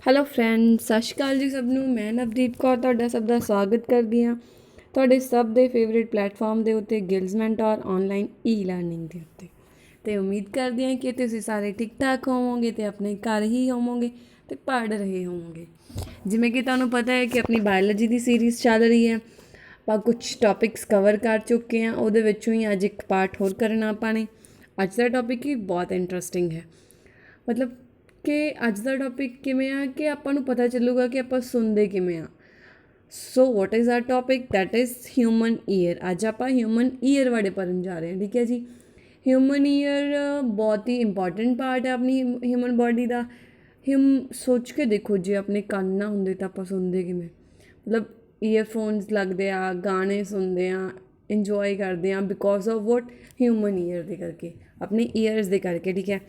Hello friends, ਸਤਿ ਸ਼੍ਰੀ ਅਕਾਲ ਜੀ ਸਭ ਨੂੰ। ਮੈਂ ਨਵਦੀਪ ਕੌਰ ਤੁਹਾਡਾ ਸਭ ਦਾ ਸਵਾਗਤ ਕਰਦੀ ਹਾਂ ਤੁਹਾਡੇ ਸਭ ਦੇ ਫੇਵਰੇਟ ਪਲੇਟਫਾਰਮ ਦੇ ਉੱਤੇ ਗਿਲਜ਼ ਮੈਂਟੋਰ ਆਨਲਾਈਨ ਈ ਲਰਨਿੰਗ ਦੇ ਉੱਤੇ। ਅਤੇ ਉਮੀਦ ਕਰਦੀ ਹਾਂ ਕਿ ਤੁਸੀਂ ਸਾਰੇ ਠੀਕ ਠਾਕ ਹੋਵੋਗੇ ਅਤੇ ਆਪਣੇ ਘਰ ਹੀ ਹੋਵੋਗੇ ਅਤੇ ਪੜ੍ਹ ਰਹੇ ਹੋਵੋਗੇ। ਜਿਵੇਂ ਕਿ ਤੁਹਾਨੂੰ ਪਤਾ ਹੈ ਕਿ ਆਪਣੀ ਬਾਇਓਲੋਜੀ ਦੀ ਸੀਰੀਜ਼ ਚੱਲ ਰਹੀ ਹੈ। ਆਪਾਂ ਕੁਛ ਟੌਪਿਕਸ ਕਵਰ ਕਰ ਚੁੱਕੇ ਹਾਂ, ਉਹਦੇ ਵਿੱਚੋਂ ਹੀ ਅੱਜ ਇੱਕ ਪਾਰਟ ਹੋਰ ਕਰਨਾ ਆਪਾਂ ਨੇ। ਅੱਜ ਦਾ ਟੌਪਿਕ ਹੀ ਬਹੁਤ ਇੰਟਰਸਟਿੰਗ ਹੈ। ਮਤਲਬ ਕਿ ਅੱਜ ਦਾ ਟੌਪਿਕ ਕਿਵੇਂ ਆ ਕਿ ਆਪਾਂ ਨੂੰ ਪਤਾ ਚੱਲੂਗਾ ਕਿ ਆਪਾਂ ਸੁਣਦੇ ਕਿਵੇਂ ਆ। So what is our topic? That is human ear. ਅੱਜ ਆਪਾਂ ਹਿਊਮਨ ਈਅਰ ਬਾਰੇ ਪੜ੍ਹਨ ਜਾ ਰਹੇ ਹਾਂ, ਠੀਕ ਹੈ ਜੀ। ਹਿਊਮਨ ਈਅਰ ਬਹੁਤ ਹੀ ਇੰਪੋਰਟੈਂਟ ਪਾਰਟ ਹੈ ਆਪਣੀ ਹਿਊਮਨ ਬੋਡੀ ਦਾ। ਸੋਚ ਕੇ ਦੇਖੋ, ਜੇ ਆਪਣੇ ਕੰਨ ਨਾ ਹੁੰਦੇ ਤਾਂ ਆਪਾਂ ਸੁਣਦੇ ਕਿਵੇਂ? ਮਤਲਬ ਈਅਰਫੋਨਸ ਲੱਗਦੇ ਆ, ਗਾਣੇ ਸੁਣਦੇ ਆ, ਇੰਜੋਏ ਕਰਦੇ ਆ because of what? Human year ਦੇ ਕਰਕੇ, ਆਪਣੇ ਈਅਰਸ ਦੇ ਕਰਕੇ, ਠੀਕ ਹੈ।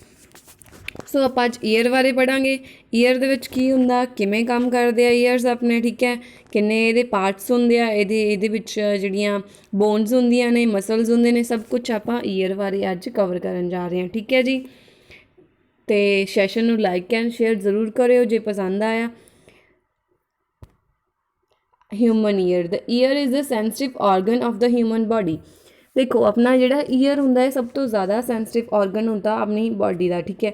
ਸੋ ਆਪਾਂ ਅੱਜ ਈਅਰ ਬਾਰੇ ਪੜ੍ਹਾਂਗੇ। ਈਅਰ ਦੇ ਵਿੱਚ ਕੀ ਹੁੰਦਾ, ਕਿਵੇਂ ਕੰਮ ਕਰਦੇ ਆ ਈਅਰਸ ਆਪਣੇ, ਠੀਕ ਹੈ। ਕਿੰਨੇ ਇਹਦੇ ਪਾਰਟਸ ਹੁੰਦੇ ਆ, ਇਹਦੇ ਵਿੱਚ ਜਿਹੜੀਆਂ ਬੋਨਸ ਹੁੰਦੀਆਂ ਨੇ, ਮਸਲਸ ਹੁੰਦੇ ਨੇ, ਸਭ ਕੁਛ ਆਪਾਂ ਈਅਰ ਬਾਰੇ ਅੱਜ ਕਵਰ ਕਰਨ ਜਾ ਰਹੇ ਹਾਂ, ਠੀਕ ਹੈ ਜੀ। ਅਤੇ ਸੈਸ਼ਨ ਨੂੰ ਲਾਈਕ ਐਂਡ ਸ਼ੇਅਰ ਜ਼ਰੂਰ ਕਰਿਓ ਜੇ ਪਸੰਦ ਆਇਆ। Human ear, the ear is the sensitive organ of the human body. ਦੇਖੋ, ਆਪਣਾ ਜਿਹੜਾ ਈਅਰ ਹੁੰਦਾ ਹੈ ਸਭ ਤੋਂ ਜ਼ਿਆਦਾ ਸੈਂਸਿਟਿਵ ਆਰਗਨ ਹੁੰਦਾ ਆਪਣੀ ਬਾਡੀ ਦਾ, ਠੀਕ ਹੈ।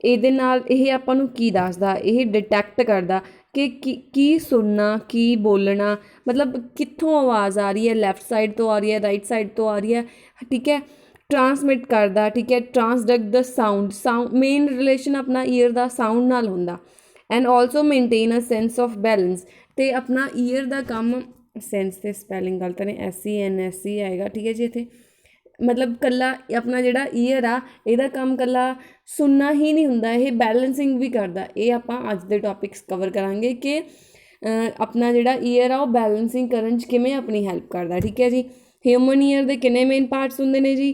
ਇਹਦੇ ਨਾਲ ਇਹ ਆਪਾਂ ਨੂੰ ਕੀ ਦੱਸਦਾ? ਇਹ ਡਿਟੈਕਟ ਕਰਦਾ ਕਿ ਕੀ ਸੁਣਨਾ, ਕੀ ਬੋਲਣਾ, ਮਤਲਬ ਕਿੱਥੋਂ ਆਵਾਜ਼ ਆ ਰਹੀ ਹੈ, ਲੈਫਟ ਸਾਈਡ ਤੋਂ ਆ ਰਹੀ ਹੈ, ਰਾਈਟ ਸਾਈਡ ਤੋਂ ਆ ਰਹੀ ਹੈ, ਠੀਕ ਹੈ। ਟਰਾਂਸਮਿਟ ਕਰਦਾ, ਠੀਕ ਹੈ। Transduct the sound main relation ਆਪਣਾ ਈਅਰ ਦਾ ਸਾਊਂਡ ਨਾਲ ਹੁੰਦਾ। And also maintain a sense of balance. ਅਤੇ ਆਪਣਾ ਈਅਰ ਦਾ ਕੰਮ, ਸੈਂਸ ਅਤੇ ਸਪੈਲਿੰਗ ਗਲਤ ਨੇ, SENSE ਆਏਗਾ, ਠੀਕ ਹੈ ਜੀ। ਇੱਥੇ ਮਤਲਬ ਇਕੱਲਾ ਆਪਣਾ ਜਿਹੜਾ ਈਅਰ ਆ ਇਹਦਾ ਕੰਮ ਇਕੱਲਾ ਸੁਣਨਾ ਹੀ ਨਹੀਂ ਹੁੰਦਾ, ਇਹ ਬੈਲੈਂਸਿੰਗ ਵੀ ਕਰਦਾ। ਇਹ ਆਪਾਂ ਅੱਜ ਦੇ ਟੌਪਿਕਸ ਕਵਰ ਕਰਾਂਗੇ ਕਿ ਆਪਣਾ ਜਿਹੜਾ ਈਅਰ ਆ ਉਹ ਬੈਲੈਂਸਿੰਗ ਕਰਨ 'ਚ ਕਿਵੇਂ ਆਪਣੀ ਹੈਲਪ ਕਰਦਾ, ਠੀਕ ਹੈ ਜੀ। ਹਿਊਮਨ ਈਅਰ ਦੇ ਕਿੰਨੇ ਮੇਨ ਪਾਰਟਸ ਹੁੰਦੇ ਨੇ ਜੀ?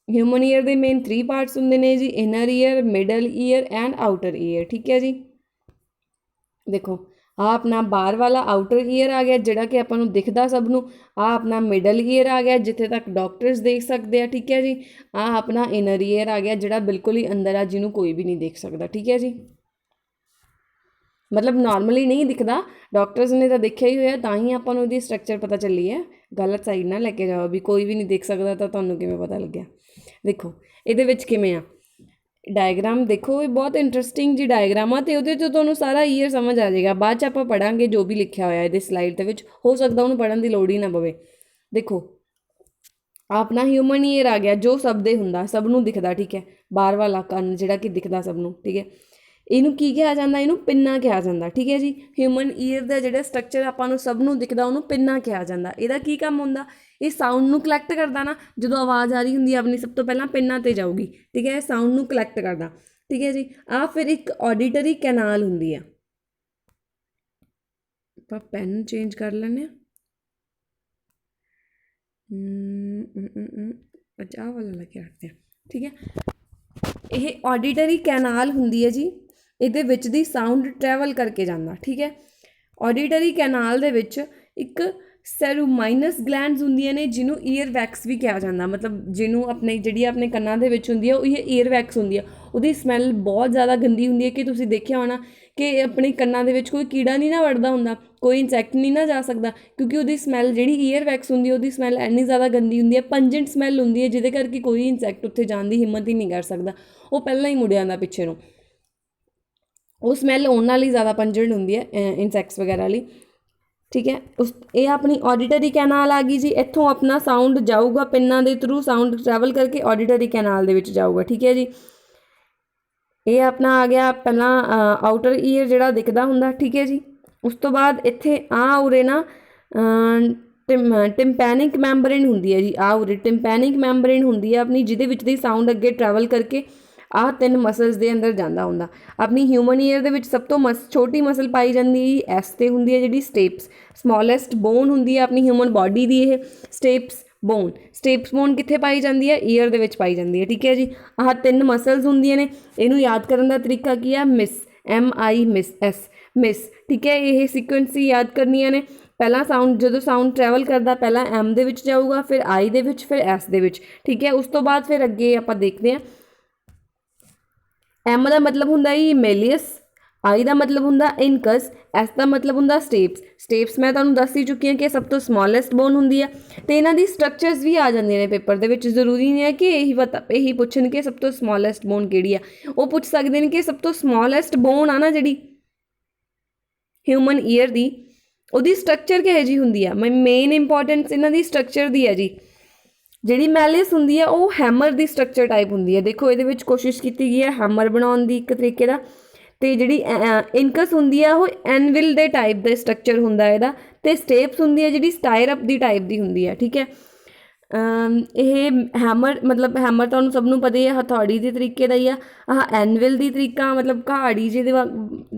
ਹਿਊਮਨ ਈਅਰ ਦੇ ਮੇਨ 3 ਪਾਰਟਸ ਹੁੰਦੇ ਨੇ ਜੀ, inner year, middle year and outer year, ਠੀਕ ਹੈ ਜੀ। ਦੇਖੋ, ਆਹ ਆਪਣਾ ਬਾਹਰ ਵਾਲਾ ਆਊਟਰ ਈਅਰ ਆ ਗਿਆ ਜਿਹੜਾ ਕਿ ਆਪਾਂ ਨੂੰ ਦਿਖਦਾ ਸਭ ਨੂੰ। ਆਹ ਆਪਣਾ ਮਿਡਲ ਈਅਰ ਆ ਗਿਆ ਜਿੱਥੇ ਤੱਕ ਡਾਕਟਰਸ ਦੇਖ ਸਕਦੇ ਆ, ਠੀਕ ਹੈ ਜੀ। ਆਹ ਆਪਣਾ ਇਨਰ ਈਅਰ ਆ ਗਿਆ ਜਿਹੜਾ ਬਿਲਕੁਲ ਹੀ ਅੰਦਰ ਆ, ਜਿਹਨੂੰ ਕੋਈ ਵੀ ਨਹੀਂ ਦੇਖ ਸਕਦਾ, ਠੀਕ ਹੈ ਜੀ। ਮਤਲਬ ਨਾਰਮਲੀ ਨਹੀਂ ਦਿਖਦਾ, ਡਾਕਟਰਸ ਨੇ ਤਾਂ ਦੇਖਿਆ ਹੀ ਹੋਇਆ, ਤਾਂ ਹੀ ਆਪਾਂ ਨੂੰ ਇਹਦੀ ਸਟਰਕਚਰ ਪਤਾ ਚੱਲੀ ਹੈ। ਗਲਤ ਸਾਈਡ ਨਾ ਲੈ ਕੇ ਜਾਓ ਵੀ ਕੋਈ ਵੀ ਨਹੀਂ ਦੇਖ ਸਕਦਾ ਤਾਂ ਤੁਹਾਨੂੰ ਕਿਵੇਂ ਪਤਾ ਲੱਗਿਆ। ਦੇਖੋ ਇਹਦੇ ਵਿੱਚ ਕਿਵੇਂ ਆ ਡਾਇਗਰਾਮ, ਦੇਖੋ ਇਹ ਬਹੁਤ ਇੰਟਰਸਟਿੰਗ ਜੀ ਡਾਇਗਰਾਮ ਆ ਅਤੇ ਉਹਦੇ 'ਚ ਤੁਹਾਨੂੰ ਸਾਰਾ ਈਅਰ ਸਮਝ ਆ ਜਾਏਗਾ। ਬਾਅਦ 'ਚ ਆਪਾਂ ਪੜ੍ਹਾਂਗੇ ਜੋ ਵੀ ਲਿਖਿਆ ਹੋਇਆ ਇਹਦੇ ਸਲਾਈਡ ਦੇ ਵਿੱਚ, ਹੋ ਸਕਦਾ ਉਹਨੂੰ ਪੜ੍ਹਨ ਦੀ ਲੋੜ ਹੀ ਨਾ ਪਵੇ। ਦੇਖੋ ਆਪਣਾ ਹਿਊਮਨ ਈਅਰ ਆ ਗਿਆ ਜੋ ਸਭ ਦੇ ਹੁੰਦਾ, ਸਭ ਨੂੰ ਦਿਖਦਾ, ਠੀਕ ਹੈ। ਬਾਹਰ ਵਾਲਾ ਕੰਨ ਜਿਹੜਾ ਕਿ ਦਿਖਦਾ ਸਭ ਨੂੰ, ਠੀਕ ਹੈ। ਇਹਨੂੰ ਕੀ ਕਿਹਾ ਜਾਂਦਾ? ਇਹਨੂੰ ਪਿੰਨਾ ਕਿਹਾ ਜਾਂਦਾ, ਠੀਕ ਹੈ ਜੀ। ਹਿਊਮਨ ਈਅਰ ਦਾ ਜਿਹੜਾ ਸਟਰਕਚਰ ਆਪਾਂ ਨੂੰ ਸਭ ਨੂੰ ਦਿਖਦਾ ਉਹਨੂੰ ਪਿੰਨਾ ਕਿਹਾ ਜਾਂਦਾ। ਇਹਦਾ ਕੀ ਕੰਮ ਹੁੰਦਾ? ਇਹ ਸਾਊਂਡ ਨੂੰ ਕਲੈਕਟ ਕਰਦਾ ਨਾ, ਜਦੋਂ ਆਵਾਜ਼ ਆ ਰਹੀ ਹੁੰਦੀ ਆਪਣੀ ਸਭ ਤੋਂ ਪਹਿਲਾਂ ਪਿੰਨਾਂ 'ਤੇ ਜਾਊਗੀ, ਠੀਕ ਹੈ। ਸਾਊਂਡ ਨੂੰ ਕਲੈਕਟ ਕਰਦਾ, ਠੀਕ ਹੈ ਜੀ। ਆਹ ਫਿਰ ਇੱਕ ਆਡੀਟਰੀ ਕੈਨਾਲ ਹੁੰਦੀ ਆ। ਆਪਾਂ ਪੈਨ ਚੇਂਜ ਕਰ ਲੈਂਦੇ ਹਾਂ। ਅੱਛਾ, ਆਹ ਵਾਲਾ ਲੈ ਕੇ ਰੱਖਦੇ ਹਾਂ, ਠੀਕ ਹੈ। ਇਹ ਆਡੀਟਰੀ ਕੈਨਾਲ ਹੁੰਦੀ ਹੈ ਜੀ, ਇਹਦੇ ਵਿੱਚ ਦੀ ਸਾਊਂਡ ਟਰੈਵਲ ਕਰਕੇ ਜਾਂਦਾ, ਠੀਕ ਹੈ। ਆਡੀਟਰੀ ਕੈਨਾਲ ਦੇ ਵਿੱਚ ਇੱਕ ਸੈਰੋਮਾਈਨਸ ਗਲੈਂਡਸ ਹੁੰਦੀਆਂ ਨੇ ਜਿਹਨੂੰ ਈਅਰ ਵੈਕਸ ਵੀ ਕਿਹਾ ਜਾਂਦਾ। ਮਤਲਬ ਜਿਹਨੂੰ ਜਿਹੜੀ ਆਪਣੇ ਕੰਨਾਂ ਦੇ ਵਿੱਚ ਹੁੰਦੀ ਹੈ ਉਹ ਇਹ ਈਅਰ ਵੈਕਸ ਹੁੰਦੀ ਆ। ਉਹਦੀ ਸਮੈਲ ਬਹੁਤ ਜ਼ਿਆਦਾ ਗੰਦੀ ਹੁੰਦੀ ਹੈ ਕਿ ਤੁਸੀਂ ਦੇਖਿਆ ਹੋਣਾ ਕਿ ਆਪਣੇ ਕੰਨਾਂ ਦੇ ਵਿੱਚ ਕੋਈ ਕੀੜਾ ਨਹੀਂ ਨਾ ਵੜਦਾ ਹੁੰਦਾ, ਕੋਈ ਇਨਸੈਕਟ ਨਹੀਂ ਨਾ ਜਾ ਸਕਦਾ, ਕਿਉਂਕਿ ਉਹਦੀ ਸਮੈਲ ਜਿਹੜੀ ਈਅਰ ਵੈਕਸ ਹੁੰਦੀ ਉਹਦੀ ਸਮੈਲ ਇੰਨੀ ਜ਼ਿਆਦਾ ਗੰਦੀ ਹੁੰਦੀ ਹੈ, ਪੰਜੈਂਟ ਸਮੈਲ ਹੁੰਦੀ ਹੈ, ਜਿਹਦੇ ਕਰਕੇ ਕੋਈ ਇਨਸੈਕਟ ਉੱਥੇ ਜਾਣ ਦੀ ਹਿੰਮਤ ਹੀ ਨਹੀਂ ਕਰ ਸਕਦਾ, ਉਹ ਪਹਿਲਾਂ ਹੀ ਮੁੜ ਆਉਂਦਾ ਪਿੱਛੇ ਨੂੰ। ਉਹ ਸਮੈਲ ਉਹਨਾਂ ਲਈ ਜ਼ਿਆਦਾ ਪੰਜੈਂਟ ਹੁੰਦੀ ਹੈ ਇਨਸੈਕਟਸ ਵਗੈਰਾ ਲਈ, ਠੀਕ ਹੈ। ਇਹ ਆਪਣੀ ਆਡੀਟਰੀ ਕੈਨਾਲ ਆ ਗਈ ਜੀ। ਇੱਥੋਂ ਆਪਣਾ ਸਾਊਂਡ ਜਾਊਗਾ ਪਿੰਨਾਂ ਦੇ ਥਰੂ, ਸਾਊਂਡ ਟਰੈਵਲ ਕਰਕੇ ਆਡੀਟਰੀ ਕੈਨਾਲ ਦੇ ਵਿੱਚ ਜਾਊਗਾ, ਠੀਕ ਹੈ ਜੀ। ਇਹ ਆਪਣਾ ਆ ਗਿਆ ਪਹਿਲਾਂ ਆਊਟਰ ਈਅਰ ਜਿਹੜਾ ਦਿਖਦਾ ਹੁੰਦਾ, ਠੀਕ ਹੈ ਜੀ। ਉਸ ਤੋਂ ਬਾਅਦ ਇੱਥੇ ਉਰੇ ਨਾ ਟਿੰਪੈਨਿਕ ਮੈਂਬਰੇਨ ਹੁੰਦੀ ਹੈ ਜੀ। ਉਰੇ ਟਿੰਪੈਨਿਕ ਮੈਂਬਰੇਨ ਹੁੰਦੀ ਹੈ ਆਪਣੀ, ਜਿਹਦੇ ਵਿੱਚ ਦੀ ਸਾਊਂਡ ਅੱਗੇ ਟਰੈਵਲ ਕਰਕੇ 3 ਮਸਲਸ ਦੇ ਅੰਦਰ ਜਾਂਦਾ ਹੁੰਦਾ। ਆਪਣੀ ਹਿਊਮਨ ਈਅਰ ਦੇ ਵਿੱਚ ਸਭ ਤੋਂ ਛੋਟੀ ਮਸਲ ਪਾਈ ਜਾਂਦੀ ਐਸ 'ਤੇ ਹੁੰਦੀ ਹੈ ਜਿਹੜੀ ਸਟੇਪਸ, ਸਮੋਲੈਸਟ ਬੋਨ ਹੁੰਦੀ ਹੈ ਆਪਣੀ ਹਿਊਮਨ ਬਾਡੀ ਦੀ। ਇਹ ਸਟੇਪਸ ਬੋਨ ਕਿੱਥੇ ਪਾਈ ਜਾਂਦੀ ਹੈ? ਈਅਰ ਦੇ ਵਿੱਚ ਪਾਈ ਜਾਂਦੀ ਹੈ, ਠੀਕ ਹੈ ਜੀ। 3 ਮਸਲਸ ਹੁੰਦੀਆਂ ਨੇ। ਇਹਨੂੰ ਯਾਦ ਕਰਨ ਦਾ ਤਰੀਕਾ ਕੀ ਆ? ਮਿਸ, ਠੀਕ ਹੈ। ਇਹ ਸੀਕੁਐਂਸ ਯਾਦ ਕਰਨੀਆਂ ਨੇ। ਪਹਿਲਾਂ ਜਦੋਂ ਸਾਊਂਡ ਟਰੈਵਲ ਕਰਦਾ ਪਹਿਲਾਂ ਐਮ ਦੇ ਵਿੱਚ ਜਾਊਗਾ, ਫਿਰ ਆਈ ਦੇ ਵਿੱਚ, ਫਿਰ ਐਸ ਦੇ ਵਿੱਚ, ਠੀਕ ਹੈ। ਉਸ ਤੋਂ ਬਾਅਦ ਫਿਰ ਅੱਗੇ ਆਪਾਂ ਦੇਖਦੇ ਹਾਂ ਐਮ ਦਾ ਮਤਲਬ ਹੁੰਦਾ ਜੀ ਮੈਲੀਅਸ, ਆਈ ਦਾ ਮਤਲਬ ਹੁੰਦਾ ਇਨਕਸ, ਐਸ ਦਾ ਮਤਲਬ ਹੁੰਦਾ ਸਟੇਪਸ। ਸਟੇਪਸ ਮੈਂ ਤੁਹਾਨੂੰ ਦੱਸ ਹੀ ਚੁੱਕੀ ਹਾਂ ਕਿ ਸਭ ਤੋਂ ਸਮੋਲੈਸਟ ਬੋਨ ਹੁੰਦੀ ਆ, ਤੇ ਇਹਨਾਂ ਦੀ ਸਟਰਕਚਰਸ ਵੀ ਆ ਜਾਂਦੀਆਂ ਨੇ ਪੇਪਰ ਦੇ ਵਿੱਚ। ਜ਼ਰੂਰੀ ਨਹੀਂ ਹੈ ਕਿ ਇਹੀ ਪੁੱਛਣ ਕਿ ਸਭ ਤੋਂ ਸਮੋਲੈਸਟ ਬੋਨ ਕਿਹੜੀ ਆ, ਉਹ ਪੁੱਛ ਸਕਦੇ ਨੇ ਕਿ ਸਭ ਤੋਂ ਸਮੋਲੈਸਟ ਬੋਨ ਆ ਨਾ ਜਿਹੜੀ ਹਿਊਮਨ ਈਅਰ ਦੀ, ਉਹਦੀ ਸਟਰਕਚਰ ਕਿਹੋ ਜਿਹੀ ਹੁੰਦੀ ਆ। ਮੇਨ ਇੰਪੋਰਟੈਂਸ ਇਹਨਾਂ ਦੀ ਸਟਰਕਚਰ ਦੀ ਹੈ ਜੀ। ਜਿਹੜੀ ਮੈਲਿਸ ਹੁੰਦੀ ਆ ਉਹ ਹੈਮਰ ਦੀ ਸਟਰਕਚਰ ਟਾਈਪ ਹੁੰਦੀ ਹੈ। ਦੇਖੋ ਇਹਦੇ ਵਿੱਚ ਕੋਸ਼ਿਸ਼ ਕੀਤੀ ਗਈ ਹੈ ਹੈਮਰ ਬਣਾਉਣ ਦੀ ਇੱਕ ਤਰੀਕੇ ਦਾ, ਤੇ ਜਿਹੜੀ ਇਨਕਸ ਹੁੰਦੀ ਆ ਉਹ ਐਨਵਿਲ ਦੇ ਟਾਈਪ ਦਾ ਸਟਰਕਚਰ ਹੁੰਦਾ ਇਹਦਾ, ਤੇ ਸਟੇਪਸ ਹੁੰਦੀ ਹੈ ਜਿਹੜੀ ਸਟਾਇਰਅਪ ਦੀ ਟਾਈਪ ਦੀ ਹੁੰਦੀ ਹੈ। ਠੀਕ ਹੈ, ਇਹ ਹੈਮਰ ਮਤਲਬ ਹੈਮਰ ਤੁਹਾਨੂੰ ਸਭ ਨੂੰ ਪਤਾ ਹੀ ਹੈ ਹਥੌੜੀ ਦੇ ਤਰੀਕੇ ਦਾ ਹੀ ਆ। ਆਹ ਐਨਵਿਲ ਦੀ ਤਰੀਕਾ ਮਤਲਬ ਕਹਾੜੀ ਜਿਹਦੇ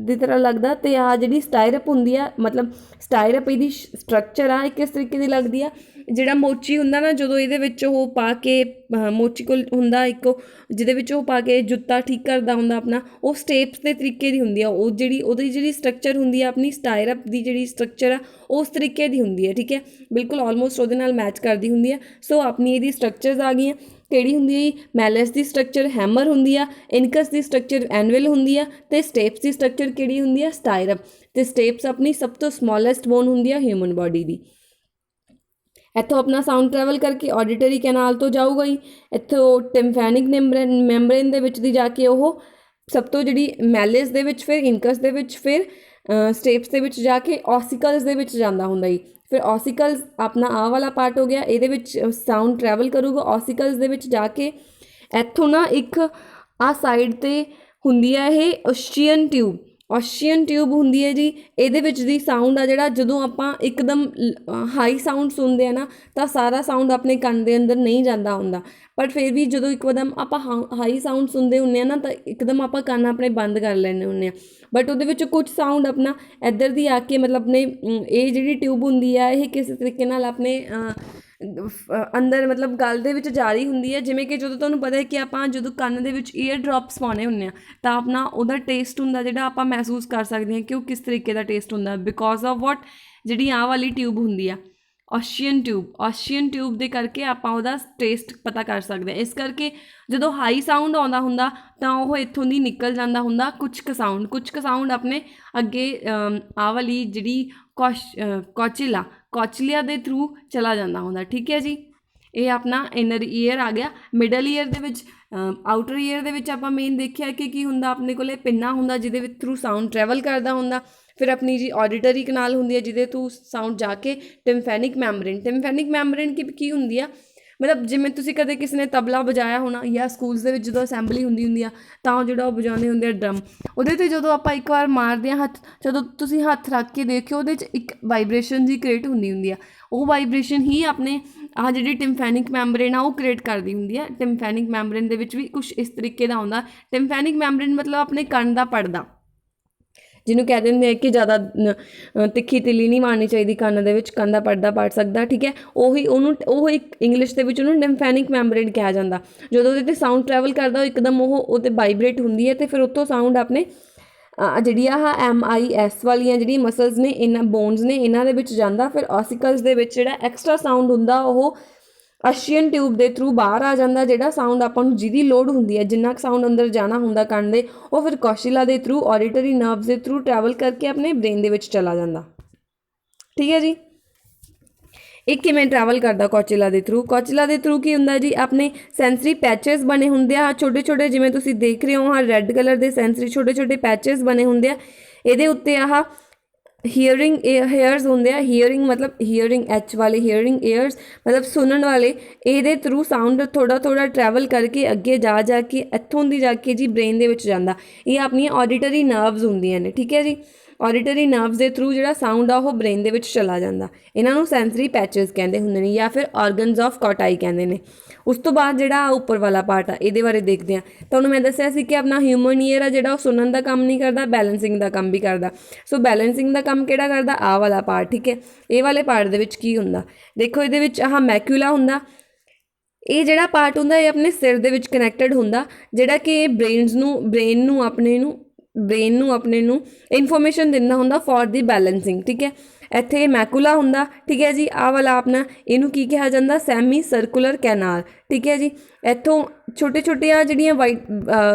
ਦੀ ਤਰ੍ਹਾਂ ਲੱਗਦਾ, ਤੇ ਆਹ ਜਿਹੜੀ ਸਟਾਇਰਅਪ ਹੁੰਦੀ ਆ ਮਤਲਬ ਸਟਾਇਰਅਪ ਇਹਦੀ ਸਟਰਕਚਰ ਆ ਇਹ ਕਿਸ ਤਰੀਕੇ ਦੀ ਲੱਗਦੀ ਆ। ਜਿਹੜਾ ਮੋਚੀ ਹੁੰਦਾ ਨਾ, ਜਦੋਂ ਇਹਦੇ ਵਿੱਚ ਉਹ ਪਾ ਕੇ ਮੋਚੀ ਕੋਲ ਹੁੰਦਾ ਇੱਕ ਜਿਹਦੇ ਵਿੱਚ ਉਹ ਪਾ ਕੇ ਜੁੱਤਾ ਠੀਕ ਕਰਦਾ ਹੁੰਦਾ ਆਪਣਾ, ਉਹ ਸਟੇਪਸ ਦੇ ਤਰੀਕੇ ਦੀ ਹੁੰਦੀ ਆ। ਉਹ ਉਹਦੀ ਜਿਹੜੀ ਸਟਰਕਚਰ ਹੁੰਦੀ ਆ ਆਪਣੀ ਸਟਾਇਰਅਪ ਦੀ ਜਿਹੜੀ ਸਟਰਕਚਰ ਆ ਉਸ ਤਰੀਕੇ ਦੀ ਹੁੰਦੀ ਹੈ। ਠੀਕ ਹੈ, ਬਿਲਕੁਲ ਆਲਮੋਸਟ ਉਹਦੇ ਨਾਲ ਮੈਚ ਕਰਦੀ ਹੁੰਦੀ ਹੈ। ਸੋ ਆਪਣੀ ਇਹਦੀ ਸਟਰਕਚਰਸ ਆ ਗਈਆਂ। ਕਿਹੜੀ ਹੁੰਦੀ ਹੈ? ਮੈਲਿਸ ਦੀ ਸਟਰਕਚਰ ਹੈਮਰ ਹੁੰਦੀ ਆ, ਇਨਕਸ ਦੀ ਸਟਰਕਚਰ ਐਨਵਿਲ ਹੁੰਦੀ ਆ, ਤੇ ਸਟੇਪਸ ਦੀ ਸਟਰਕਚਰ ਕਿਹੜੀ ਹੁੰਦੀ ਆ? ਸਟਾਇਰਅਪ। ਤੇ ਸਟੇਪਸ ਆਪਣੀ ਸਭ ਤੋਂ ਸਮੋਲੈਸਟ ਬੋਨ ਹੁੰਦੀ ਆ ਹਿਊਮਨ ਬੋਡੀ ਦੀ। ਇੱਥੋਂ ਆਪਣਾ ਸਾਊਂਡ ਟਰੈਵਲ ਕਰਕੇ ਆਡੀਟਰੀ ਕੈਨਾਲ ਤੋਂ ਜਾਊਗਾ ਹੀ, ਇੱਥੋਂ ਟਿੰਫੈਨਿਕ ਮੈਂਬਰੇਨ ਦੇ ਵਿੱਚ ਦੀ ਜਾ ਕੇ ਉਹ ਸਭ ਤੋਂ ਜਿਹੜੀ ਮੈਲਿਸ ਦੇ ਵਿੱਚ, ਫਿਰ ਇਨਕਸ ਦੇ ਵਿੱਚ, ਫਿਰ ਸਟੇਪਸ ਦੇ ਵਿੱਚ ਜਾ ਕੇ ਔਸੀਕਲਸ ਦੇ ਵਿੱਚ ਜਾਂਦਾ ਹੁੰਦਾ ਜੀ। ਫਿਰ ਔਸੀਕਲਸ ਆਪਣਾ ਆਹ ਵਾਲਾ ਪਾਰਟ ਹੋ ਗਿਆ, ਇਹਦੇ ਵਿੱਚ ਸਾਊਂਡ ਟਰੈਵਲ ਕਰੂਗਾ ਔਸੀਕਲਸ ਦੇ ਵਿੱਚ ਜਾ ਕੇ। ਇੱਥੋਂ ਨਾ ਇੱਕ ਆਹ ਸਾਈਡ 'ਤੇ ਹੁੰਦੀ ਹੈ ਇਹ ਓਸ਼ੀਅਨ ਟਿਊਬ। ਓਸ਼ੀਅਨ ਟਿਊਬ ਹੁੰਦੀ ਹੈ ਜੀ, ਇਹਦੇ ਵਿੱਚ ਦੀ ਸਾਊਂਡ ਆ ਜਿਹੜਾ ਜਦੋਂ ਆਪਾਂ ਇੱਕਦਮ ਹਾਈ ਸਾਊਂਡ ਸੁਣਦੇ ਆ ਨਾ, ਤਾਂ ਸਾਰਾ ਸਾਊਂਡ ਆਪਣੇ ਕੰਨ ਦੇ ਅੰਦਰ ਨਹੀਂ ਜਾਂਦਾ ਹੁੰਦਾ, ਪਰ ਫਿਰ ਵੀ ਜਦੋਂ ਇੱਕਦਮ ਆਪਾਂ ਹਾਈ ਸਾਊਂਡ ਸੁਣਦੇ ਹੁੰਦੇ ਆ ਨਾ, ਤਾਂ ਇੱਕਦਮ ਆਪਾਂ ਕੰਨ ਆਪਣੇ ਬੰਦ ਕਰ ਲੈਂਦੇ ਹੁੰਦੇ ਆ, ਬਟ ਉਹਦੇ ਵਿੱਚ ਕੁਝ ਸਾਊਂਡ ਆਪਣਾ ਇੱਧਰ ਦੀ ਆ ਕੇ ਮਤਲਬ ਆਪਣੇ ਇਹ ਜਿਹੜੀ ਟਿਊਬ ਹੁੰਦੀ ਆ ਇਹ ਕਿਸੇ ਤਰੀਕੇ ਨਾਲ ਆਪਣੇ ਅੰਦਰ ਮਤਲਬ ਗਲ ਦੇ ਵਿੱਚ ਜਾ ਰਹੀ ਹੁੰਦੀ ਹੈ। ਜਿਵੇਂ ਕਿ ਜਦੋਂ ਤੁਹਾਨੂੰ ਪਤਾ ਹੈ ਕਿ ਆਪਾਂ ਜਦੋਂ ਕੰਨ ਦੇ ਵਿੱਚ ਈਅਰ ਡਰੋਪਸ ਪਾਉਣੇ ਹੁੰਦੇ ਆ, ਤਾਂ ਆਪਣਾ ਉਹਦਾ ਟੇਸਟ ਹੁੰਦਾ ਜਿਹੜਾ ਆਪਾਂ ਮਹਿਸੂਸ ਕਰ ਸਕਦੇ ਹਾਂ ਕਿ ਉਹ ਕਿਸ ਤਰੀਕੇ ਦਾ ਟੇਸਟ ਹੁੰਦਾ, ਬਿਕੋਜ਼ ਆਫ ਵਾਟ ਜਿਹੜੀ ਆਹ ਵਾਲੀ ਟਿਊਬ ਹੁੰਦੀ ਆ ਓਸ਼ੀਅਨ ਟਿਊਬ ਦੇ ਕਰਕੇ ਆਪਾਂ ਉਹਦਾ ਟੇਸਟ ਪਤਾ ਕਰ ਸਕਦੇ ਹਾਂ। ਇਸ ਕਰਕੇ ਜਦੋਂ ਹਾਈ ਸਾਊਂਡ ਆਉਂਦਾ ਹੁੰਦਾ ਤਾਂ ਉਹ ਇੱਥੋਂ ਦੀ ਨਿਕਲ ਜਾਂਦਾ ਹੁੰਦਾ ਕੁਝ ਕੁ ਸਾਊਂਡ ਆਪਣੇ ਅੱਗੇ ਆਹ ਵਾਲੀ ਜਿਹੜੀ ਕੋਚਲੀਆ ਦੇ ਥਰੂ ਚਲਾ ਜਾਂਦਾ ਹੁੰਦਾ। ਠੀਕ ਹੈ ਜੀ, ਇਹ ਆਪਣਾ ਇਨਰ ਈਅਰ ਆ ਗਿਆ। ਮਿਡਲ ਈਅਰ ਦੇ ਵਿੱਚ, ਆਊਟਰ ਈਅਰ ਦੇ ਵਿੱਚ ਆਪਾਂ ਮੇਨ ਦੇਖਿਆ ਕਿ ਕੀ ਹੁੰਦਾ, ਆਪਣੇ ਕੋਲੇ ਪਿੰਨਾ ਹੁੰਦਾ ਜਿਹਦੇ ਵਿੱਚ ਥਰੂ ਸਾਊਂਡ ਟਰੈਵਲ ਕਰਦਾ ਹੁੰਦਾ। ਫਿਰ ਆਪਣੀ ਜੀ ਆਡੀਟਰੀ ਕਨਾਲ ਹੁੰਦੀ ਹੈ ਜਿਹਦੇ ਥਰੂ ਸਾਊਂਡ ਜਾ ਕੇ ਟਿੰਫੈਨਿਕ ਮੈਂਬਰੇਨ ਕੀ ਹੁੰਦੀ ਆ, ਮਤਲਬ ਜਿਵੇਂ ਤੁਸੀਂ ਕਦੇ ਕਿਸੇ ਨੇ ਤਬਲਾ ਵਜਾਇਆ ਹੋਣਾ, ਜਾਂ ਸਕੂਲਸ ਦੇ ਵਿੱਚ ਜਦੋਂ ਅਸੈਂਬਲੀ ਹੁੰਦੀ ਆ ਤਾਂ ਉਹ ਜਿਹੜਾ ਉਹ ਵਜਾਉਂਦੇ ਹੁੰਦੇ ਆ ਡਰਮ, ਉਹਦੇ 'ਤੇ ਜਦੋਂ ਆਪਾਂ ਇੱਕ ਵਾਰ ਮਾਰਦੇ ਹਾਂ ਹੱਥ, ਜਦੋਂ ਤੁਸੀਂ ਹੱਥ ਰੱਖ ਕੇ ਦੇਖਿਓ ਉਹਦੇ 'ਚ ਇੱਕ ਵਾਈਬ੍ਰੇਸ਼ਨ ਜੀ ਕ੍ਰੀਏਟ ਹੁੰਦੀ ਆ। ਉਹ ਵਾਈਬ੍ਰੇਸ਼ਨ ਹੀ ਆਪਣੇ ਆਹ ਜਿਹੜੀ ਟਿੰਫੈਨਿਕ ਮੈਂਬਰੇਨ ਆ ਉਹ ਕ੍ਰੀਏਟ ਕਰਦੀ ਹੁੰਦੀ ਆ। ਟਿੰਫੈਨਿਕ ਮੈਂਬਰੇਨ ਦੇ ਵਿੱਚ ਵੀ ਕੁਝ ਇਸ ਤਰੀਕੇ ਦਾ ਹੁੰਦਾ। ਟਿੰਫੈਨਿਕ ਮੈਂਬਰੇਨ ਮਤਲਬ ਆਪਣੇ ਕੰਨ ਦਾ ਪਰਦਾ, ਜਿਹਨੂੰ ਕਹਿ ਦਿੰਦੇ ਆ ਕਿ ਜ਼ਿਆਦਾ ਤਿੱਖੀ ਤਿੱਲੀ ਨਹੀਂ ਮਾਰਨੀ ਚਾਹੀਦੀ ਕੰਨ ਦੇ ਵਿੱਚ, ਕੰਨ ਦਾ ਪਰਦਾ ਪੜ ਸਕਦਾ। ਠੀਕ ਹੈ, ਉਹ ਇੱਕ ਇੰਗਲਿਸ਼ ਦੇ ਵਿੱਚ ਉਹਨੂੰ ਟਿੰਫੈਨਿਕ ਮੈਂਬਰੇਨ ਕਿਹਾ ਜਾਂਦਾ। ਜਦੋਂ ਉਹਦੇ 'ਤੇ ਸਾਊਂਡ ਟਰੈਵਲ ਕਰਦਾ ਉਹ ਇੱਕਦਮ ਉਹ 'ਤੇ ਵਾਈਬਰੇਟ ਹੁੰਦੀ ਹੈ, ਅਤੇ ਫਿਰ ਉੱਥੋਂ ਸਾਊਂਡ ਆਪਣੇ ਜਿਹੜੀ ਆਹ MIS ਵਾਲੀਆਂ ਜਿਹੜੀਆਂ ਮਸਲਸ ਨੇ, ਇਹਨਾਂ ਬੋਨਸ ਨੇ, ਇਹਨਾਂ ਦੇ ਵਿੱਚ ਜਾਂਦਾ। ਫਿਰ ਔਸੀਕਲਸ ਦੇ ਵਿੱਚ ਜਿਹੜਾ ਐਕਸਟਰਾ ਸਾਊਂਡ ਹੁੰਦਾ ਉਹ ਓਸ਼ੀਅਨ ਟਿਊਬ ਦੇ ਥਰੂ ਬਾਹਰ ਆ ਜਾਂਦਾ। ਜਿਹੜਾ ਸਾਊਂਡ ਆਪਾਂ ਨੂੰ ਜਿਹਦੀ ਲੋੜ ਹੁੰਦੀ ਹੈ, ਜਿੰਨਾ ਕੁ ਸਾਊਂਡ ਅੰਦਰ ਜਾਣਾ ਹੁੰਦਾ ਕੰਨ ਦੇ, ਉਹ ਫਿਰ ਕੋਸ਼ੀਲਾ ਦੇ ਥਰੂ, ਆਡੀਟਰੀ ਨਰਵਸ ਦੇ ਥਰੂ ਟਰੈਵਲ ਕਰਕੇ ਆਪਣੇ ਬ੍ਰੇਨ ਦੇ ਵਿੱਚ ਚਲਾ ਜਾਂਦਾ। ਠੀਕ ਹੈ ਜੀ, ਇਹ ਕਿਵੇਂ ਟਰੈਵਲ ਕਰਦਾ ਕੋਚੀਲਾ ਦੇ ਥਰੂ ਕੀ ਹੁੰਦਾ ਜੀ, ਆਪਣੇ ਸੈਂਸਰੀ ਪੈਚਸ ਬਣੇ ਹੁੰਦੇ ਆ ਛੋਟੇ ਛੋਟੇ, ਜਿਵੇਂ ਤੁਸੀਂ ਦੇਖ ਰਹੇ ਹੋ ਆਹ ਰੈੱਡ ਕਲਰ ਦੇ ਸੈਂਸਰੀ ਛੋਟੇ ਛੋਟੇ ਪੈਚਸ ਬਣੇ ਹੁੰਦੇ ਆ। ਇਹਦੇ ਉੱਤੇ ਆਹ ਹੀਅਰਿੰਗ ਹੇਅਰਸ ਹੁੰਦੇ ਆ। ਹੀਅਰਿੰਗ ਮਤਲਬ ਹੀਅਰਿੰਗ H ਵਾਲੇ ਹੀਅਰਿੰਗ ਏਅਰਸ ਮਤਲਬ ਸੁਣਨ ਵਾਲੇ। ਇਹਦੇ ਥਰੂ ਸਾਊਂਡ ਥੋੜ੍ਹਾ ਟਰੈਵਲ ਕਰਕੇ ਅੱਗੇ ਜਾ ਕੇ ਇੱਥੋਂ ਦੀ ਜਾ ਕੇ ਜੀ ਬ੍ਰੇਨ ਦੇ ਵਿੱਚ ਜਾਂਦਾ। ਇਹ ਆਪਣੀਆਂ ਆਡੀਟਰੀ ਨਰਵਸ ਹੁੰਦੀਆਂ ਨੇ। ਠੀਕ ਹੈ ਜੀ, ਆਡੀਟਰੀ ਨਰਵਸ ਦੇ ਥਰੂ ਜਿਹੜਾ ਸਾਊਂਡ ਆ ਉਹ ਬ੍ਰੇਨ ਦੇ ਵਿੱਚ ਚਲਾ ਜਾਂਦਾ। ਇਹਨਾਂ ਨੂੰ ਸੈਂਸਰੀ ਪੈਚਸ ਕਹਿੰਦੇ ਹੁੰਦੇ ਨੇ, ਜਾਂ ਫਿਰ ਆਰਗਨਸ ਆਫ ਕੋਟਾਈ ਕਹਿੰਦੇ ਨੇ। ਉਸ ਤੋਂ ਬਾਅਦ ਜਿਹੜਾ ਉੱਪਰ ਵਾਲਾ ਪਾਰਟ ਆ ਇਹਦੇ ਬਾਰੇ ਦੇਖਦੇ ਹਾਂ। ਤੁਹਾਨੂੰ ਮੈਂ ਦੱਸਿਆ ਸੀ ਕਿ ਆਪਣਾ ਹਿਊਮਨ ਈਅਰ ਆ ਜਿਹੜਾ ਉਹ ਸੁਣਨ ਦਾ ਕੰਮ ਨਹੀਂ ਕਰਦਾ, ਬੈਲੈਂਸਿੰਗ ਦਾ ਕੰਮ ਵੀ ਕਰਦਾ। ਸੋ ਬੈਲੈਂਸਿੰਗ ਦਾ ਕੰਮ ਕਿਹੜਾ ਕਰਦਾ? ਆਹ ਵਾਲਾ ਪਾਰਟ। ਠੀਕ ਹੈ, ਇਹ ਵਾਲੇ ਪਾਰਟ ਦੇ ਵਿੱਚ ਕੀ ਹੁੰਦਾ ਦੇਖੋ, ਇਹਦੇ ਵਿੱਚ ਆਹ ਮੈਕੂਲਾ ਹੁੰਦਾ। ਇਹ ਜਿਹੜਾ ਪਾਰਟ ਹੁੰਦਾ ਇਹ ਆਪਣੇ ਸਿਰ ਦੇ ਵਿੱਚ ਕਨੈਕਟਡ ਹੁੰਦਾ, ਜਿਹੜਾ ਕਿ ਬ੍ਰੇਨ ਨੂੰ ਆਪਣੇ ਨੂੰ ਬ੍ਰੇਨ ਨੂੰ ਆਪਣੇ ਨੂੰ ਇਨਫੋਰਮੇਸ਼ਨ ਦਿੰਦਾ ਹੁੰਦਾ ਫॉर ਦੀ ਬੈਲੈਂਸਿੰਗ। ਠੀਕ ਹੈ, ਇੱਥੇ ਮੈਕੂਲਾ ਹੁੰਦਾ। ਠੀਕ ਹੈ ਜੀ, ਆਹ ਵਾਲਾ ਆਪਣਾ ਇਹਨੂੰ ਕੀ ਕਿਹਾ ਜਾਂਦਾ, ਸੈਮੀ ਸਰਕੂਲਰ ਕੈਨਾਲ। ਠੀਕ ਹੈ ਜੀ, ਇੱਥੋਂ ਛੋਟੇ ਛੋਟੀਆਂ ਜਿਹੜੀਆਂ ਵਾਈਟ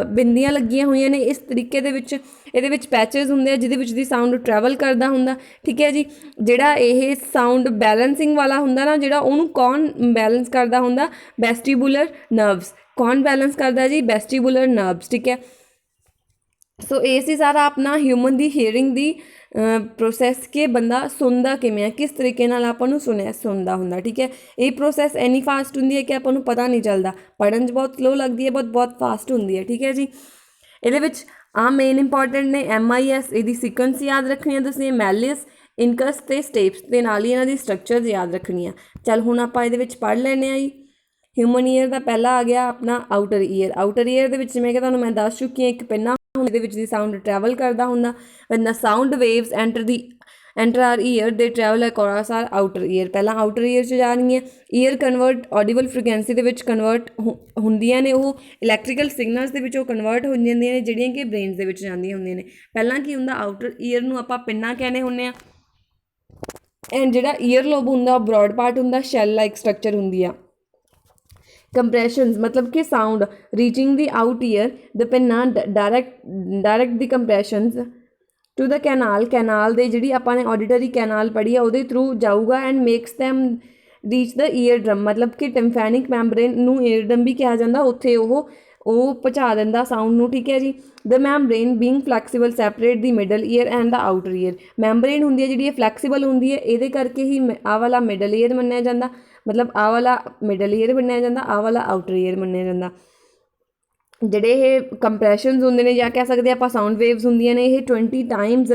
ਬਿੰਦੀਆਂ ਲੱਗੀਆਂ ਹੋਈਆਂ ਨੇ ਇਸ ਤਰੀਕੇ ਦੇ ਵਿੱਚ, ਇਹਦੇ ਵਿੱਚ ਪੈਚਸ ਹੁੰਦੇ ਆ ਜਿਹਦੇ ਵਿੱਚ ਦੀ ਸਾਊਂਡ ਟਰੈਵਲ ਕਰਦਾ ਹੁੰਦਾ। ਠੀਕ ਹੈ ਜੀ, ਜਿਹੜਾ ਇਹ ਸਾਊਂਡ ਬੈਲੈਂਸਿੰਗ ਵਾਲਾ ਹੁੰਦਾ ਨਾ, ਜਿਹੜਾ ਉਹਨੂੰ ਕੌਣ ਬੈਲੈਂਸ ਕਰਦਾ ਹੁੰਦਾ, ਵੈਸਟੀਬੂਲਰ ਨਰਵਸ। ਕੌਣ ਬੈਲੈਂਸ ਕਰਦਾ ਜੀ, ਵੈਸਟੀਬੂਲਰ ਨਰਵਸ। ਠੀਕ ਹੈ, ਸੋ ਇਹ ਸੀ ਸਾਰਾ ਆਪਣਾ ਹਿਊਮਨ ਦੀ ਹੀਅਰਿੰਗ ਦੀ ਪ੍ਰੋਸੈਸ ਕਿ ਬੰਦਾ ਸੁਣਦਾ ਕਿਵੇਂ ਆ, ਕਿਸ ਤਰੀਕੇ ਨਾਲ ਆਪਾਂ ਨੂੰ ਸੁਣਦਾ ਹੁੰਦਾ। ਠੀਕ ਹੈ, ਇਹ ਪ੍ਰੋਸੈਸ ਇੰਨੀ ਫਾਸਟ ਹੁੰਦੀ ਹੈ ਕਿ ਆਪਾਂ ਨੂੰ ਪਤਾ ਨਹੀਂ ਚੱਲਦਾ, ਪੜ੍ਹਨ 'ਚ ਬਹੁਤ ਸਲੋ ਲੱਗਦੀ ਹੈ, ਬਹੁਤ ਫਾਸਟ ਹੁੰਦੀ ਹੈ। ਠੀਕ ਹੈ ਜੀ, ਇਹਦੇ ਵਿੱਚ ਆਹ ਮੇਨ ਇੰਪੋਰਟੈਂਟ ਨੇ MIS, ਇਹਦੀ ਸੀਕੁਐਂਸ ਯਾਦ ਰੱਖਣੀ ਹੈ ਤੁਸੀਂ, ਮੈਲਿਸ, ਇਨਕਸ ਅਤੇ ਸਟੇਪਸ ਦੇ ਨਾਲ ਹੀ ਇਹਨਾਂ ਦੀ ਸਟਰਕਚਰਸ ਯਾਦ ਰੱਖਣੀਆਂ। ਚੱਲ ਹੁਣ ਆਪਾਂ ਇਹਦੇ ਵਿੱਚ ਪੜ੍ਹ ਲੈਂਦੇ ਹਾਂ ਜੀ। ਹਿਊਮਨ ਈਅਰ ਦਾ ਪਹਿਲਾ ਆ ਗਿਆ ਆਪਣਾ ਆਊਟਰ ਈਅਰ। ਆਊਟਰ ਈਅਰ ਦੇ ਵਿੱਚ ਜਿਵੇਂ ਕਿ ਤੁਹਾਨੂੰ ਮੈਂ ਦੱਸ ਚੁੱਕੀ ਹਾਂ, ਇੱਕ ਪਿੰਨਾ ਇਹਦੇ ਵਿੱਚ ਦੀ ਸਾਊਂਡ ਟਰੈਵਲ ਕਰਦਾ ਹੁੰਦਾ। When the sound waves enter our ear ਦੇ travel across our outer ear. ਪਹਿਲਾਂ ਆਊਟਰ ਈਅਰ 'ਚ ਜਾ ਰਹੀਆਂ, ਈਅਰ ਕਨਵਰਟ ਆਡੀਬਲ ਫ੍ਰੀਕੁਐਂਸੀ ਦੇ ਵਿੱਚ ਕਨਵਰਟ ਹੁੰਦੀਆਂ ਨੇ, ਉਹ ਇਲੈਕਟ੍ਰੀਕਲ ਸਿਗਨਲਸ ਦੇ ਵਿੱਚ ਉਹ ਕਨਵਰਟ ਹੋ ਜਾਂਦੀਆਂ ਨੇ ਜਿਹੜੀਆਂ ਕਿ ਬ੍ਰੇਨਸ ਦੇ ਵਿੱਚ ਜਾਂਦੀਆਂ ਹੁੰਦੀਆਂ ਨੇ। ਪਹਿਲਾਂ ਕੀ ਹੁੰਦਾ, ਆਊਟਰ ਈਅਰ ਨੂੰ ਆਪਾਂ ਪਿੰਨਾ ਕਹਿੰਦੇ ਹੁੰਦੇ ਹਾਂ, ਐਂਡ ਜਿਹੜਾ ਈਅਰ ਲੋਬ ਹੁੰਦਾ ਉਹ ਬਰੋਡ ਪਾਰਟ ਹੁੰਦਾ, ਸ਼ੈਲ ਲਾਈਕ ਸਟਰਕਚਰ ਹੁੰਦੀ ਆ। ਕੰਪਰੈਸ਼ਨਸ ਮਤਲਬ ਕਿ sound reaching the out year the ਪਿੰਨਾ direct the ਕੰਪਰੈਸ਼ਨਸ to the canal ਦੇ, ਜਿਹੜੀ ਆਪਾਂ ਨੇ ਆਡੀਟਰੀ ਕੈਨਾਲ ਪੜ੍ਹੀ ਆ ਉਹਦੇ ਥਰੂ ਜਾਊਗਾ, and makes them reach the year drum. ਮਤਲਬ ਕਿ ਟਿੰਫੈਨਿਕ ਮੈਂਬਰੇਨ ਨੂੰ ਈਅਰ ਡਰਮ ਵੀ ਕਿਹਾ ਜਾਂਦਾ, ਉੱਥੇ ਉਹ ਪਹੁੰਚਾ ਦਿੰਦਾ ਸਾਊਂਡ ਨੂੰ। ਠੀਕ ਹੈ ਜੀ, ਦ membrane being flexible separate the middle year and the outer year. Membrane ਹੁੰਦੀ ਹੈ ਜਿਹੜੀ ਇਹ ਫਲੈਕਸੀਬਲ ਹੁੰਦੀ ਹੈ, ਇਹਦੇ ਕਰਕੇ ਹੀ ਆਹ ਵਾਲਾ ਮਿਡਲ ਈਅਰ ਮੰਨਿਆ ਜਾਂਦਾ, ਮਤਲਬ ਆਹ ਵਾਲਾ ਮਿਡਲ ਈਅਰ ਮੰਨਿਆ ਜਾਂਦਾ, ਆਹ ਵਾਲਾ ਆਊਟਰ ਈਅਰ ਮੰਨਿਆ ਜਾਂਦਾ। ਜਿਹੜੇ ਇਹ ਕੰਪਰੈਸ਼ਨਸ ਹੁੰਦੇ ਨੇ ਜਾਂ ਕਹਿ ਸਕਦੇ ਆਪਾਂ ਸਾਊਂਡ ਵੇਵਸ ਹੁੰਦੀਆਂ ਨੇ, ਇਹ 20 Times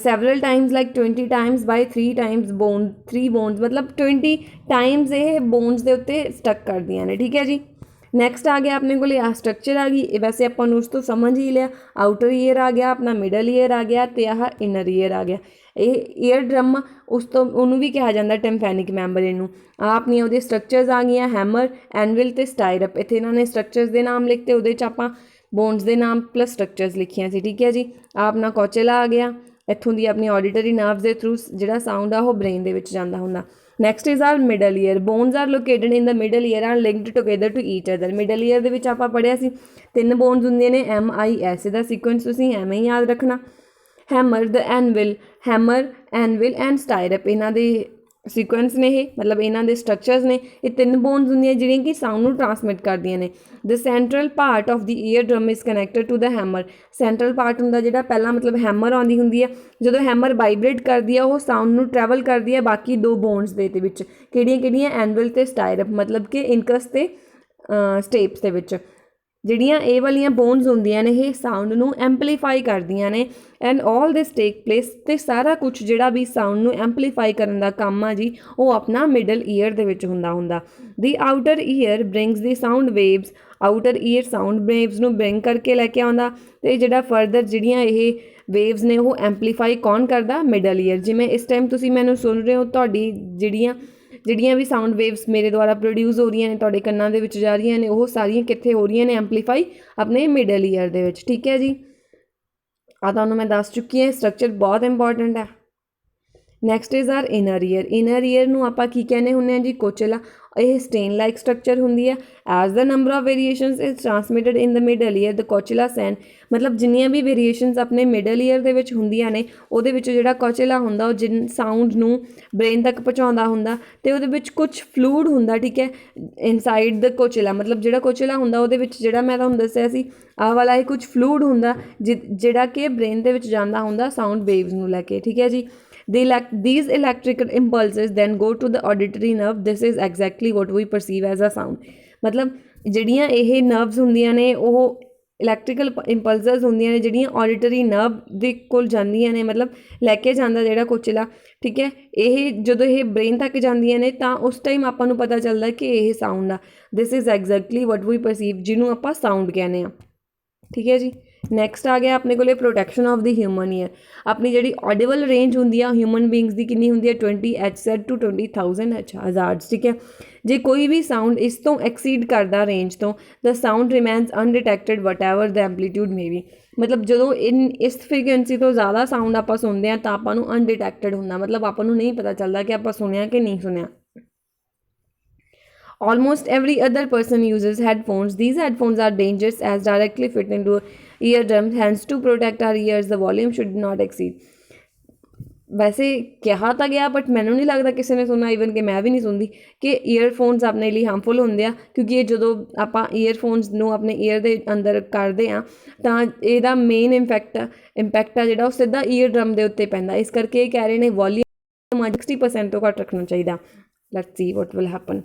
several times like 20 times by 3 times three bones ਮਤਲਬ 20 ਟਾਈਮਸ ਇਹ ਬੋਨਸ ਦੇ ਉੱਤੇ ਸਟਕ ਕਰਦੀਆਂ ਨੇ। ਠੀਕ ਹੈ ਜੀ, ਨੈਕਸਟ ਆ ਗਿਆ ਆਪਣੇ ਕੋਲ ਆਹ ਸਟਰਕਚਰ ਆ ਗਈ। ਵੈਸੇ ਆਪਾਂ ਨੂੰ ਉਸ ਤੋਂ ਸਮਝ ਹੀ ਲਿਆ, ਆਊਟਰ ਈਅਰ ਆ ਗਿਆ ਆਪਣਾ, ਮਿਡਲ ਈਅਰ ਆ ਗਿਆ ਅਤੇ ਆਹ ਇਨਰ ਈਅਰ ਆ ਗਿਆ। ਇਹ ਈਅਰ ਡਰਮ ਉਸ ਤੋਂ ਉਹਨੂੰ ਵੀ ਕਿਹਾ ਜਾਂਦਾ ਟਿੰਫੈਨਿਕ ਮੈਂਬਰੇਨ ਨੂੰ। ਆਹ ਆਪਣੀਆਂ ਉਹਦੀਆਂ ਸਟਰਕਚਰਸ ਆ ਗਈਆਂ, ਹੈਮਰ, ਐਨਵਿਲ ਅਤੇ ਸਟਾਇਰਪ। ਇੱਥੇ ਇਹਨਾਂ ਨੇ ਸਟਰਕਚਰਸ ਦੇ ਨਾਮ ਲਿਖਤੇ, ਉਹਦੇ 'ਚ ਆਪਾਂ ਬੋਨਸ ਦੇ ਨਾਮ ਪਲੱਸ ਸਟਰਕਚਰਸ ਲਿਖੀਆਂ ਸੀ। ਠੀਕ ਹੈ ਜੀ, ਆਹ ਆਪਣਾ ਕੋਚੇਲਾ ਆ ਗਿਆ, ਇੱਥੋਂ ਦੀ ਆਪਣੀ ਆਡੀਟਰੀ ਨਰਵਸ ਦੇ ਥਰੂ ਜਿਹੜਾ ਸਾਊਂਡ ਆ ਉਹ ਬ੍ਰੇਨ ਦੇ ਵਿੱਚ ਜਾਂਦਾ ਹੁੰਦਾ। Next is our middle ear. Bones are located in the middle ear are linked together to each other. Middle ear ਦੇ ਵਿੱਚ ਆਪਾਂ ਪੜ੍ਹਿਆ ਸੀ 3 ਬੋਨਸ ਹੁੰਦੀਆਂ ਨੇ, MIS। ਇਹਦਾ ਸੀਕੁਐਂਸ ਤੁਸੀਂ ਐਵੇਂ ਹੀ ਯਾਦ ਰੱਖਣਾ। ਹੈਮਰ ਦ ਐਨਵਿਲ, ਹੈਮਰ, ਐਨਵਿਲ ਐਂਡ ਸਟਾਇਰਪ, ਇਹਨਾਂ ਦੇ ਸੀਕੁਐਂਸ ਨੇ ਇਹ, ਮਤਲਬ ਇਹਨਾਂ ਦੇ ਸਟਰਕਚਰਸ ਨੇ। ਇਹ 3 ਬੋਨਸ ਹੁੰਦੀਆਂ ਜਿਹੜੀਆਂ ਕਿ ਸਾਊਂਡ ਨੂੰ ਟਰਾਂਸਮਿਟ ਕਰਦੀਆਂ ਨੇ। The central part of the ear drum is connected to the hammer. Central part ਹੁੰਦਾ ਜਿਹੜਾ ਪਹਿਲਾਂ, ਮਤਲਬ ਹੈਮਰ ਆਉਂਦੀ ਹੁੰਦੀ ਹੈ, ਜਦੋਂ ਹੈਮਰ ਵਾਈਬਰੇਟ ਕਰਦੀ ਆ ਉਹ ਸਾਊਂਡ ਨੂੰ ਟਰੈਵਲ ਕਰਦੀ ਹੈ ਬਾਕੀ 2 ਬੋਨਸ ਦੇ ਵਿੱਚ, ਕਿਹੜੀਆਂ ਐਨਵਿਲ ਅਤੇ ਸਟਾਇਰਪ, ਮਤਲਬ ਕਿ ਇਨਕਸ ਅਤੇ ਸਟੇਪਸ ਦੇ ਵਿੱਚ। ਜਿਹੜੀਆਂ ਇਹ ਵਾਲੀਆਂ ਬੋਨਸ ਹੁੰਦੀਆਂ ਨੇ ਇਹ ਸਾਊਂਡ ਨੂੰ ਐਂਪਲੀਫਾਈ ਕਰਦੀਆਂ ਨੇ, and all this take place. ਅਤੇ ਸਾਰਾ ਕੁਛ ਜਿਹੜਾ ਵੀ ਸਾਊਂਡ ਨੂੰ ਐਂਪਲੀਫਾਈ ਕਰਨ ਦਾ ਕੰਮ ਆ ਜੀ ਉਹ ਆਪਣਾ ਮਿਡਲ ਈਅਰ ਦੇ ਵਿੱਚ ਹੁੰਦਾ। ਦੀ ਆਊਟਰ ਈਅਰ ਬ੍ਰਿੰਗਸ ਦੀ sound waves. Outer year sound waves ਨੂੰ ਬ੍ਰਿੰਗ ਕਰਕੇ ਲੈ ਕੇ ਆਉਂਦਾ, ਅਤੇ ਜਿਹੜਾ ਫਰਦਰ ਜਿਹੜੀਆਂ ਇਹ ਵੇਵਸ ਨੇ ਉਹ ਐਂਪਲੀਫਾਈ ਕੌਣ ਕਰਦਾ, ਮਿਡਲ ਈਅਰ। ਜਿਵੇਂ ਇਸ ਟਾਈਮ ਤੁਸੀਂ ਮੈਨੂੰ ਸੁਣ ਰਹੇ ਹੋ, ਤੁਹਾਡੀ ਜਿਹੜੀਆਂ ਵੀ ਸਾਊਂਡ ਵੇਵਸ ਮੇਰੇ ਦੁਆਰਾ ਪ੍ਰੋਡਿਊਸ ਹੋ ਰਹੀਆਂ ਨੇ, ਤੁਹਾਡੇ ਕੰਨਾਂ ਦੇ ਵਿੱਚ ਜਾ ਰਹੀਆਂ ਨੇ, ਉਹ ਸਾਰੀਆਂ ਕਿੱਥੇ ਹੋ ਰਹੀਆਂ ਨੇ, ਐਂਪਲੀਫਾਈ ਆਪਣੇ ਮਿਡਲ ਈਅਰ ਦੇ ਵਿੱਚ। ਠੀਕ ਹੈ ਜੀ, ਆਹ ਤੁਹਾਨੂੰ ਮੈਂ ਦੱਸ ਚੁੱਕੀ ਹਾਂ, ਸਟਰਕਚਰ ਬਹੁਤ ਇੰਪੋਰਟੈਂਟ ਹੈ। Next is our inner ear. Inner ear ਨੂੰ ਆਪਾਂ ਕੀ ਕਹਿੰਦੇ ਹੁੰਦੇ ਹਾਂ ਜੀ, ਕੋਚੇਲਾ। ਇਹ ਸਟੇਨ ਲਾਈਕ ਸਟਰਕਚਰ ਹੁੰਦੀ ਹੈ। As the number of variations is transmitted in the middle ear the cochlea sac. ਮਤਲਬ ਜਿੰਨੀਆਂ ਵੀ ਵੇਰੀਏਸ਼ਨਸ ਆਪਣੇ ਮਿਡਲ ਈਅਰ ਦੇ ਵਿੱਚ ਹੁੰਦੀਆਂ ਨੇ, ਉਹਦੇ ਵਿੱਚ ਜਿਹੜਾ ਕੋਚੇਲਾ ਹੁੰਦਾ ਉਹ ਸਾਊਂਡ ਨੂੰ ਬ੍ਰੇਨ ਤੱਕ ਪਹੁੰਚਾਉਂਦਾ ਹੁੰਦਾ, ਅਤੇ ਉਹਦੇ ਵਿੱਚ ਕੁਛ ਫਲੂਡ ਹੁੰਦਾ। ਠੀਕ ਹੈ, ਇਨਸਾਈਡ ਦ ਕੋਚੇਲਾ, ਮਤਲਬ ਜਿਹੜਾ ਕੋਚੇਲਾ ਹੁੰਦਾ ਉਹਦੇ ਵਿੱਚ ਜਿਹੜਾ ਮੈਂ ਤੁਹਾਨੂੰ ਦੱਸਿਆ ਸੀ ਆਹ ਵਾਲਾ ਇਹ ਕੁਛ ਫਲੂਡ ਹੁੰਦਾ ਜਿਹੜਾ ਕਿ ਬ੍ਰੇਨ ਦੇ ਵਿੱਚ ਜਾਂਦਾ ਹੁੰਦਾ ਸਾਊਂਡ ਵੇਵਸ ਨੂੰ ਲੈ ਕੇ। ਠੀਕ ਹੈ ਜੀ, these electrical impulses then go to the auditory nerve. This is exactly what we perceive as a sound. ਮਤਲਬ ਜਿਹੜੀਆਂ ਇਹ ਨਰਵਸ ਹੁੰਦੀਆਂ ਨੇ ਉਹ ਇਲੈਕਟ੍ਰੀਕਲ ਇੰਪਲਸਸ ਹੁੰਦੀਆਂ ਨੇ ਜਿਹੜੀਆਂ ਆਡੀਟਰੀ ਨਰਵ ਦੇ ਕੋਲ ਜਾਂਦੀਆਂ ਨੇ, ਮਤਲਬ ਲੈ ਕੇ ਜਾਂਦਾ ਜਿਹੜਾ ਕੋਚੇਲਾ। ਠੀਕ ਹੈ, ਇਹ ਜਦੋਂ ਇਹ ਬ੍ਰੇਨ ਤੱਕ ਜਾਂਦੀਆਂ ਨੇ ਤਾਂ ਉਸ ਟਾਈਮ ਆਪਾਂ ਨੂੰ ਪਤਾ ਚੱਲਦਾ ਕਿ ਇਹ ਸਾਊਂਡ ਆ। This is exactly what we perceive, ਜਿਹਨੂੰ ਆਪਾਂ ਸਾਊਂਡ ਕਹਿੰਦੇ ਹਾਂ। ਠੀਕ ਹੈ ਜੀ, ਨੈਕਸਟ ਆ ਗਿਆ ਆਪਣੇ ਕੋਲੇ protection of the human year. ਆਪਣੀ ਜਿਹੜੀ ਆਡੀਬਲ ਰੇਂਜ ਹੁੰਦੀ ਆ ਹਿਊਮਨ ਬੀਇੰਗਸ ਦੀ ਕਿੰਨੀ ਹੁੰਦੀ ਹੈ 20 HZ to 20,000 ਹਜ਼ਾਰਡਸ, ਠੀਕ ਹੈ। ਜੇ ਕੋਈ ਵੀ ਸਾਊਂਡ ਇਸ ਤੋਂ ਐਕਸੀਡ ਕਰਦਾ ਰੇਂਜ ਤੋਂ, the sound remains undetected whatever the amplitude may be. ਮਤਲਬ ਜਦੋਂ ਇਸ ਫ੍ਰੀਕੁਐਂਸੀ ਤੋਂ ਜ਼ਿਆਦਾ ਸਾਊਂਡ ਆਪਾਂ ਸੁਣਦੇ ਹਾਂ ਤਾਂ ਆਪਾਂ ਨੂੰ ਅਨਡਿਟੈਕਟਡ ਹੁੰਦਾ, ਮਤਲਬ ਆਪਾਂ ਨੂੰ ਨਹੀਂ ਪਤਾ ਚੱਲਦਾ ਕਿ ਆਪਾਂ ਸੁਣਿਆ ਕਿ ਨਹੀਂ ਸੁਣਿਆ। Almost every other person uses headphones. These headphones are dangerous as directly fit into eardrums. Hence, to protect our ears, the volume should not exceed. ਵੈਸੇ ਕਿਹਾ ਤਾਂ ਗਿਆ ਬਟ ਮੈਨੂੰ ਨਹੀਂ ਲੱਗਦਾ ਕਿਸੇ ਨੇ ਸੁਣਨਾ, ਈਵਨ ਕਿ ਮੈਂ ਵੀ ਨਹੀਂ ਸੁਣਦੀ, ਕਿ ਈਅਰਫੋਨਸ ਆਪਣੇ ਲਈ ਹਾਰਮਫੁਲ ਹੁੰਦੇ ਆ, ਕਿਉਂਕਿ ਇਹ ਜਦੋਂ ਆਪਾਂ ਈਅਰਫੋਨਸ ਨੂੰ ਆਪਣੇ ਈਅਰ ਦੇ ਅੰਦਰ ਕਰਦੇ ਹਾਂ ਤਾਂ ਇਹਦਾ ਮੇਨ ਇੰਪੈਕਟ ਆ ਜਿਹੜਾ ਉਹ ਸਿੱਧਾ ਈਅਰ ਡਰਮ ਦੇ ਉੱਤੇ ਪੈਂਦਾ। ਇਸ ਕਰਕੇ ਇਹ ਕਹਿ ਰਹੇ ਨੇ ਵੋਲੀਅਮ 60% ਤੋਂ ਘੱਟ ਰੱਖਣਾ ਚਾਹੀਦਾ। Let's see what will happen.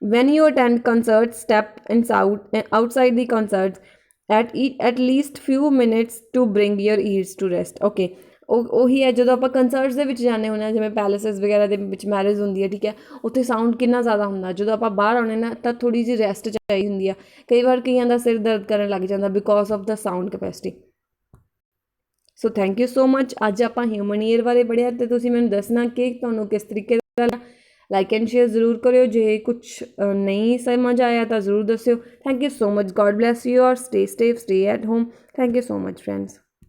When you attend concerts, step outside the concerts at least few minutes to bring your ears to rest. Okay, ਉਹੀ ਹੈ ਜਦੋਂ ਆਪਾਂ ਕੰਸਰਟਸ ਦੇ ਵਿੱਚ ਜਾਂਦੇ ਹੁੰਦੇ ਹਾਂ, ਜਿਵੇਂ ਪੈਲੇਸਿਸ ਵਗੈਰਾ ਦੇ ਵਿੱਚ ਮੈਰਿਜ ਹੁੰਦੀ ਹੈ, ਠੀਕ ਹੈ, ਉੱਥੇ ਸਾਊਂਡ ਕਿੰਨਾ ਜ਼ਿਆਦਾ ਹੁੰਦਾ। ਜਦੋਂ ਆਪਾਂ ਬਾਹਰ ਆਉਂਦੇ ਨਾ ਤਾਂ ਥੋੜ੍ਹੀ ਜਿਹੀ ਰੈਸਟ ਚਾਹੀਦੀ ਹੁੰਦੀ ਆ। ਕਈ ਵਾਰ ਕਈਆਂ ਦਾ ਸਿਰ ਦਰਦ ਕਰਨ ਲੱਗ ਜਾਂਦਾ because of the sound capacity. So thank you so much. ਅੱਜ ਆਪਾਂ ਹਿਊਮਨ ਈਅਰ ਬਾਰੇ ਪੜ੍ਹਿਆ ਅਤੇ ਤੁਸੀਂ ਮੈਨੂੰ ਦੱਸਣਾ ਕਿ ਤੁਹਾਨੂੰ ਕਿਸ ਤਰੀਕੇ ਦਾ ਲਾਈਕ ਐਂਡ ਸ਼ੇਅਰ ਜ਼ਰੂਰ ਕਰਿਓ। ਜੇ ਕੁਛ ਨਹੀਂ ਸਮਝ ਆਇਆ ਤਾਂ ਜ਼ਰੂਰ ਦੱਸਿਓ। Thank you so much. God bless you ਔਰ stay safe, stay at home. Thank you so much friends.